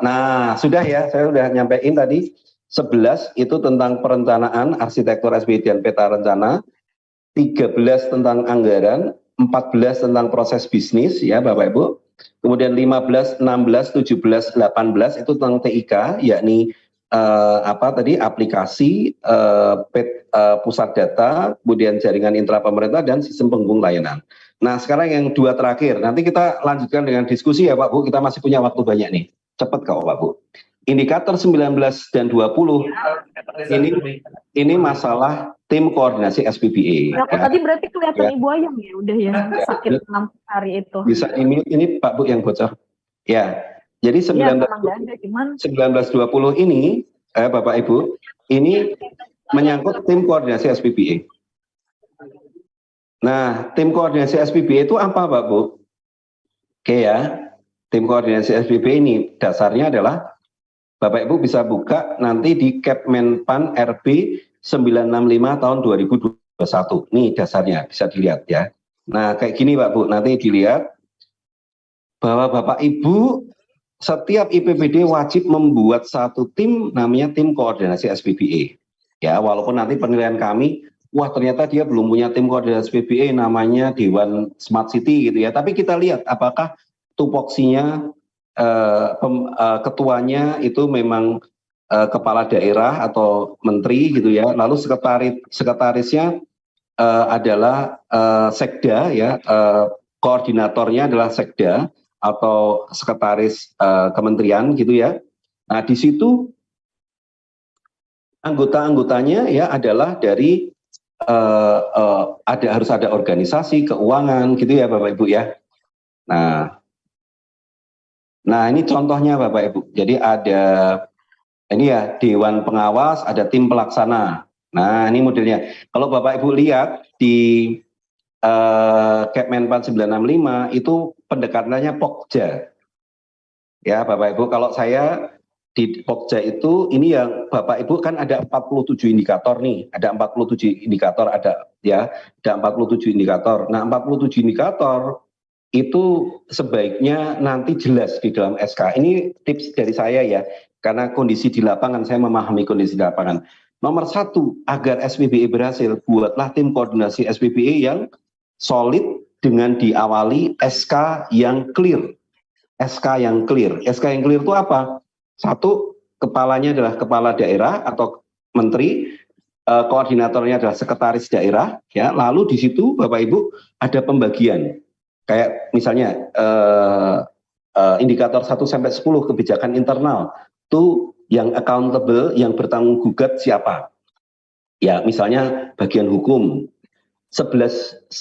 Nah, sudah ya, saya sudah nyampein tadi 11 itu tentang perencanaan, arsitektur SBY dan peta rencana, 13 tentang anggaran, 14 tentang proses bisnis ya Bapak Ibu. Kemudian 15, 16, 17, 18 itu tentang TIK, yakni aplikasi pusat data, kemudian jaringan intra pemerintah dan sistem penghubung layanan. Nah, sekarang yang dua terakhir, nanti kita lanjutkan dengan diskusi ya Pak Bu, kita masih punya waktu banyak nih. Cepat kok Pak Bu. Indikator 19 dan 20 ini masalah tim koordinasi SPBA. Ya, aku tadi berarti kelihatan Ibu Ayang ya, udah ya sakit 6 hari itu. Bisa ini Pak Bu yang bocor. Ya, jadi 1920 ini Bapak Ibu, ini menyangkut tim koordinasi SPBA. Nah, tim koordinasi SPBA itu apa Pak Bu? Oke ya, tim koordinasi SPBA ini dasarnya adalah Bapak Ibu bisa buka nanti di Kepmenpan RB 965 tahun 2021. Nih dasarnya bisa dilihat ya. Nah, kayak gini Pak Bu, nanti dilihat bahwa Bapak Ibu setiap IPPD wajib membuat satu tim namanya tim koordinasi SPBA. Ya, walaupun nanti penilaian kami, wah ternyata dia belum punya tim koordinasi SPBA namanya Dewan Smart City gitu ya. Tapi kita lihat apakah tupoksinya ketuanya itu memang kepala daerah atau menteri gitu ya. Lalu sekretarisnya adalah sekda ya, koordinatornya adalah sekda atau sekretaris kementerian gitu ya. Nah, di situ anggota-anggotanya ya adalah dari harus ada organisasi keuangan gitu ya Bapak Ibu ya. Nah ini contohnya Bapak Ibu. Jadi ada ini ya Dewan Pengawas, ada tim pelaksana. Nah ini modelnya. Kalau Bapak Ibu lihat di Kepmenpan 965 itu pendekatannya Pokja. Ya Bapak Ibu, kalau saya di Pokja itu ini yang Bapak Ibu kan ada 47 indikator nih, ada 47 indikator ada 47 indikator. Nah 47 indikator itu sebaiknya nanti jelas di dalam SK. Ini tips dari saya ya, karena kondisi di lapangan, saya memahami kondisi di lapangan. Nomor satu, agar SPBA berhasil, buatlah tim koordinasi SPBA yang solid dengan diawali SK yang clear. SK yang clear. SK yang clear itu apa? Satu, kepalanya adalah kepala daerah atau menteri, koordinatornya adalah sekretaris daerah, ya. Lalu di situ Bapak Ibu ada pembagian. Kayak misalnya indikator 1 sampai 10 kebijakan internal itu yang accountable, yang bertanggung gugat siapa? Ya, misalnya bagian hukum. 11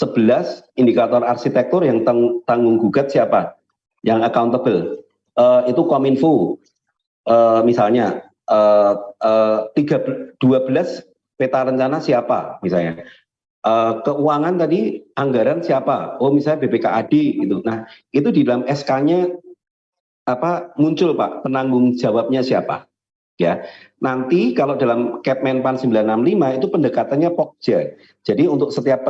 indikator arsitektur yang tanggung gugat siapa? Yang accountable. Itu Kominfo. Misalnya 12 peta rencana siapa misalnya? Keuangan tadi anggaran siapa? Oh misalnya BPKAD gitu. Nah itu di dalam SK-nya muncul Pak penanggung jawabnya siapa? Ya nanti kalau dalam Kepmenpan 965 itu pendekatannya Pokja. Jadi untuk setiap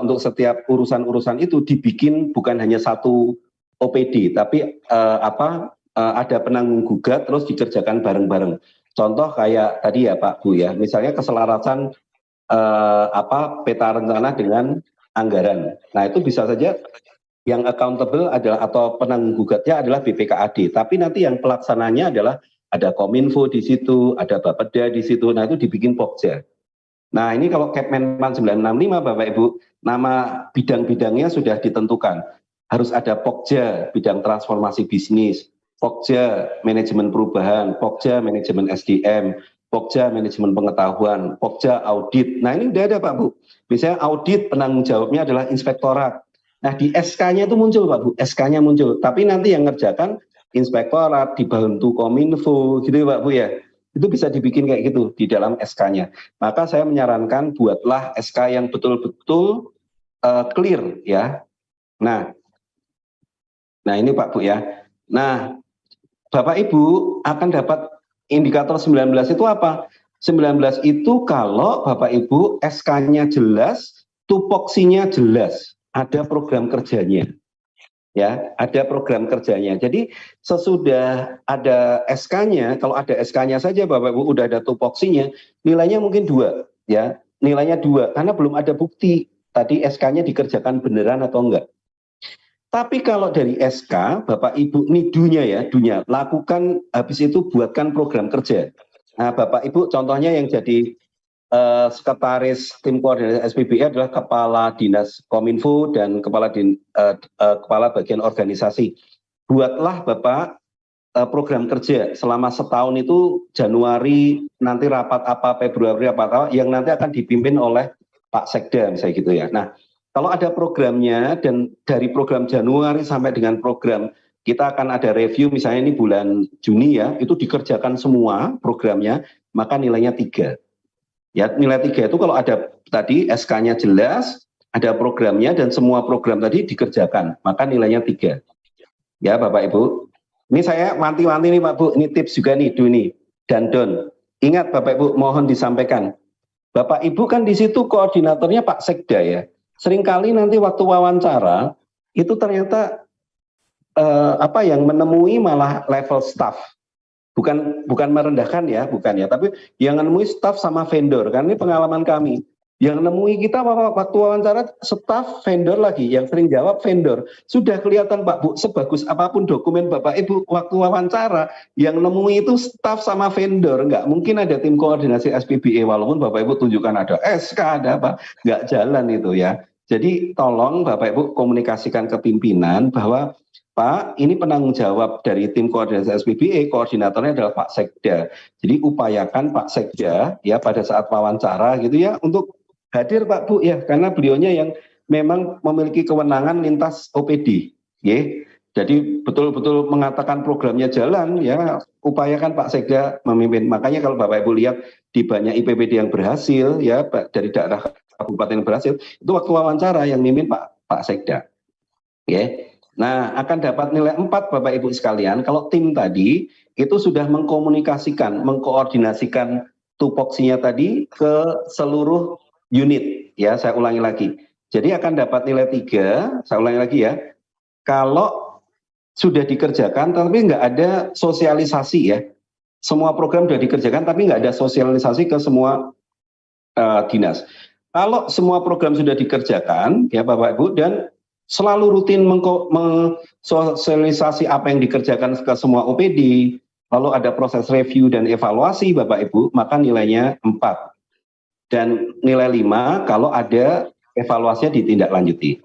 untuk setiap urusan-urusan itu dibikin bukan hanya satu OPD, tapi ada penanggung gugat terus dikerjakan bareng-bareng. Contoh kayak tadi ya Pak Bu ya, misalnya keselarasan peta rencana dengan anggaran. Nah itu bisa saja yang accountable adalah atau penanggung gugatnya adalah BPKAD, tapi nanti yang pelaksananya adalah ada Kominfo di situ, ada Bapeda di situ. Nah itu dibikin Pokja. Nah ini kalau Kepmenpan 965 Bapak Ibu, nama bidang-bidangnya sudah ditentukan. Harus ada Pokja bidang transformasi bisnis, Pokja manajemen perubahan, Pokja manajemen SDM, Pokja manajemen pengetahuan, Pokja audit. Nah ini udah ada Pak Bu. Misalnya audit penanggung jawabnya adalah inspektorat. Nah di SK-nya itu muncul Pak Bu, SK-nya muncul. Tapi nanti yang ngerjakan inspektorat, dibantu Kominfo gitu Pak Bu ya. Itu bisa dibikin kayak gitu di dalam SK-nya. Maka saya menyarankan buatlah SK yang betul-betul clear ya. Nah ini Pak Bu ya. Nah Bapak Ibu akan dapat indikator 19 itu apa? 19 itu kalau Bapak Ibu SK-nya jelas, tupoksinya jelas, ada program kerjanya. ya, ada program kerjanya. Jadi sesudah ada SK-nya, kalau ada SK-nya saja Bapak Ibu udah ada tupoksinya, nilainya mungkin 2, ya, nilainya 2 karena belum ada bukti tadi SK-nya dikerjakan beneran atau enggak. Tapi kalau dari SK, Bapak Ibu ini dunya ya, dunya, lakukan habis itu buatkan program kerja. Nah, Bapak Ibu contohnya yang jadi sekretaris tim koordinasi SPBE adalah kepala dinas Kominfo dan kepala bagian organisasi. Buatlah Bapak program kerja selama setahun itu Januari nanti rapat apa, Februari apa yang nanti akan dipimpin oleh Pak Sekda misalnya gitu ya. Nah, kalau ada programnya dan dari program Januari sampai dengan program kita akan ada review misalnya ini bulan Juni ya, itu dikerjakan semua programnya, maka nilainya 3. Ya, nilai 3 itu kalau ada tadi SK-nya jelas, ada programnya dan semua program tadi dikerjakan, maka nilainya 3. Ya, Bapak Ibu. Ini saya wanti-wanti nih Pak Bu, ini tips juga nih Duni dan Don. Ingat Bapak Ibu, mohon disampaikan. Bapak Ibu kan di situ koordinatornya Pak Sekda ya. Seringkali nanti waktu wawancara itu ternyata yang menemui malah level staff. Bukan merendahkan ya, bukan ya, tapi yang menemui staff sama vendor, kan ini pengalaman kami. Yang menemui kita waktu wawancara staff vendor lagi, yang sering jawab vendor. Sudah kelihatan Pak Bu, sebagus apapun dokumen Bapak Ibu waktu wawancara, yang menemui itu staff sama vendor. Nggak mungkin ada tim koordinasi SPBE, walaupun Bapak Ibu tunjukkan ada SK, ada apa, nggak jalan itu ya. Jadi tolong Bapak Ibu komunikasikan ke pimpinan bahwa Pak, ini penanggung jawab dari tim koordinasi SPBE, koordinatornya adalah Pak Sekda. Jadi upayakan Pak Sekda ya pada saat wawancara gitu ya untuk hadir Pak Bu ya, karena beliaunya yang memang memiliki kewenangan lintas OPD. Ya. Jadi betul-betul mengatakan programnya jalan ya, upayakan Pak Sekda memimpin. Makanya kalau Bapak Ibu lihat di banyak IPPD yang berhasil ya dari daerah kabupaten yang berhasil, itu waktu wawancara yang mimpin Pak Sekda. Ya. Nah, akan dapat nilai 4 Bapak Ibu sekalian kalau tim tadi itu sudah mengkomunikasikan, mengkoordinasikan tupoksinya tadi ke seluruh unit. Ya, saya ulangi lagi. Jadi akan dapat nilai 3, saya ulangi lagi ya, kalau sudah dikerjakan tapi nggak ada sosialisasi ya. Semua program sudah dikerjakan tapi nggak ada sosialisasi ke semua dinas. Kalau semua program sudah dikerjakan, ya Bapak Ibu, dan selalu rutin mensosialisasi apa yang dikerjakan ke semua OPD, lalu ada proses review dan evaluasi Bapak Ibu, maka nilainya 4. Dan nilai 5 kalau ada evaluasinya ditindaklanjuti.